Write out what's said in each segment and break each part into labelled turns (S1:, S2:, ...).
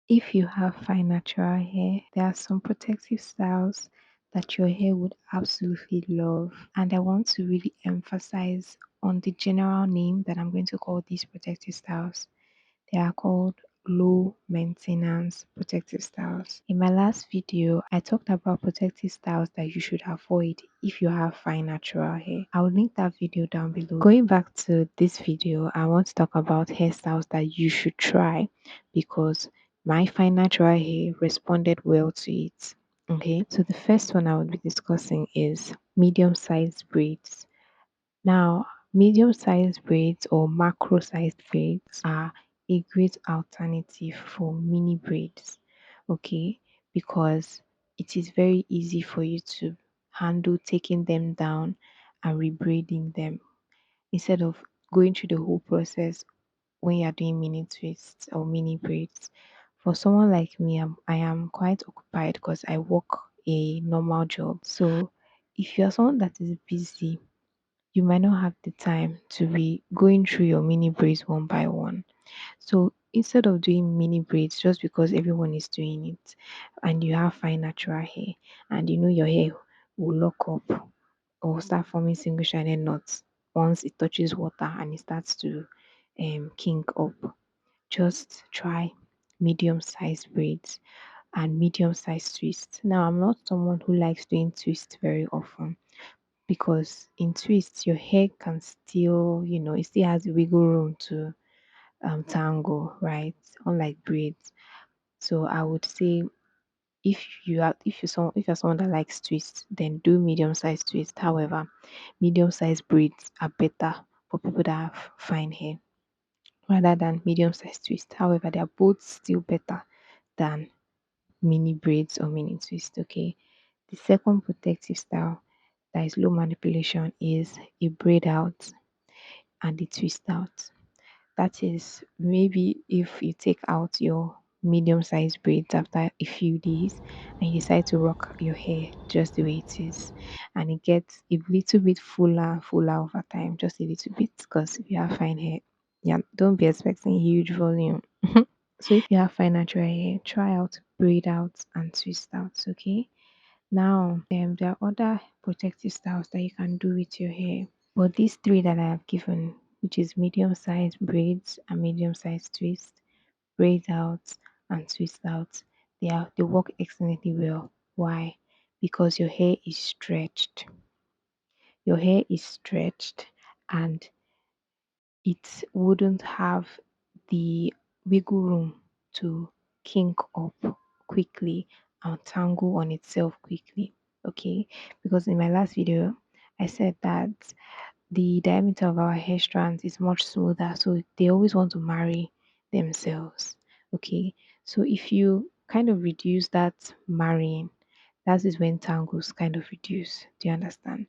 S1: If you have fine natural hair, there are some protective styles that your hair would absolutely love. And I want to really emphasize on the general name that I'm going to call these protective styles. They are called low maintenance protective styles. In my last video, I talked about protective styles that you should avoid if you have fine natural hair. I will link that video down below. Going back to this video, I want to talk about hairstyles that you should try because my fine natural hair responded well to it. Okay, so the first one I will be discussing is medium sized braids. Now, medium-sized braids or macro-sized braids are a great alternative for mini braids, okay? Because it is very easy for you to handle taking them down and rebraiding them instead of going through the whole process when you're doing mini twists or mini braids. For someone like me, I am quite occupied because I work a normal job. So if you're someone that is busy, you might not have the time to be going through your mini braids one by one. So instead of doing mini braids just because everyone is doing it and you have fine natural hair and you know your hair will lock up or start forming single shaded knots once it touches water and it starts to kink up, just try medium sized braids and medium sized twists. Now I'm not someone who likes doing twists very often because in twists your hair can still, it still has wiggle room to tangle, right? Unlike braids. So I would say if you're someone that likes twists, then do medium sized twist. However, medium sized braids are better for people that have fine hair rather than medium sized twist. However, they are both still better than mini braids or mini twist. Okay. The second protective style that is low manipulation is a braid out and a twist out. That is maybe if you take out your medium sized braids after a few days and you decide to rock your hair just the way it is, and it gets a little bit fuller and fuller over time, just a little bit because if you have fine hair, yeah, don't be expecting huge volume. So if you have fine natural hair, try out braid out and twist out, okay? Now, there are other protective styles that you can do with your hair. But these three that I have given, which is medium sized braids and medium sized twist, braid out and twist out, they work excellently well. Why? Because your hair is stretched. Your hair is stretched and it wouldn't have the wiggle room to kink up quickly and tangle on itself quickly. Okay, because in my last video, I said that the diameter of our hair strands is much smoother, so they always want to marry themselves. Okay, so if you kind of reduce that marrying, that is when tangles kind of reduce. Do you understand?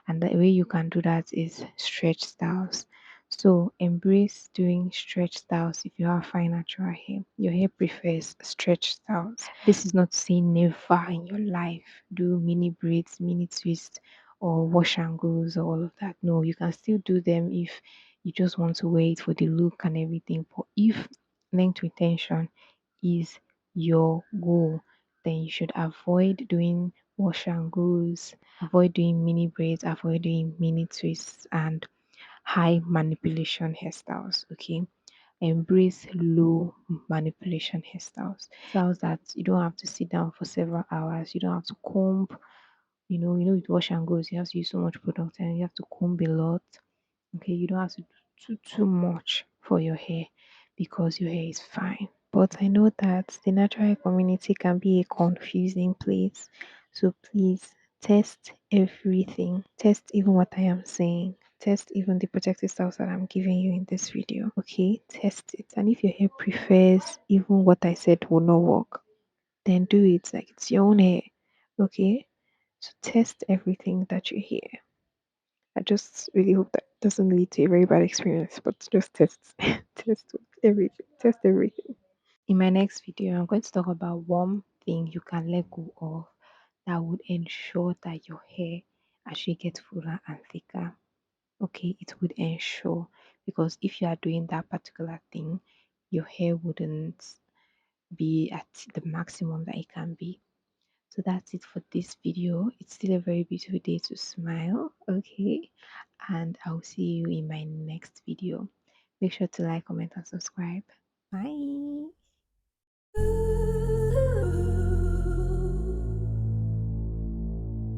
S1: And the way you can do that is stretch styles. So embrace doing stretch styles if you have fine natural hair. Your hair prefers stretch styles. This is not to say never in your life do mini braids, mini twists, or wash and goes or all of that. No, you can still do them if you just want to wait for the look and everything. But if length retention is your goal, then you should avoid doing wash and goes, avoid doing mini braids, avoid doing mini twists and high manipulation hairstyles. Okay, embrace low manipulation hairstyles. Styles that you don't have to sit down for several hours, you don't have to comb. With wash and goes, you have to use so much product and you have to comb a lot. Okay, you don't have to do too much for your hair because your hair is fine. But I know that the natural hair community can be a confusing place. So please test everything. Test even what I am saying. Test even the protective styles that I'm giving you in this video. Okay, test it. And if your hair prefers even what I said will not work, then do it like it's your own hair. Okay, so test everything that you hear. I just really hope that doesn't lead to a very bad experience, but just test, test everything, test everything. In my next video, I'm going to talk about one thing you can let go of that would ensure that your hair actually gets fuller and thicker. Okay, it would ensure because if you are doing that particular thing, your hair wouldn't be at the maximum that it can be. So that's it for this video. It's still a very beautiful day to smile. Okay. And I'll see you in my next video. Make sure to like, comment, and subscribe. Bye.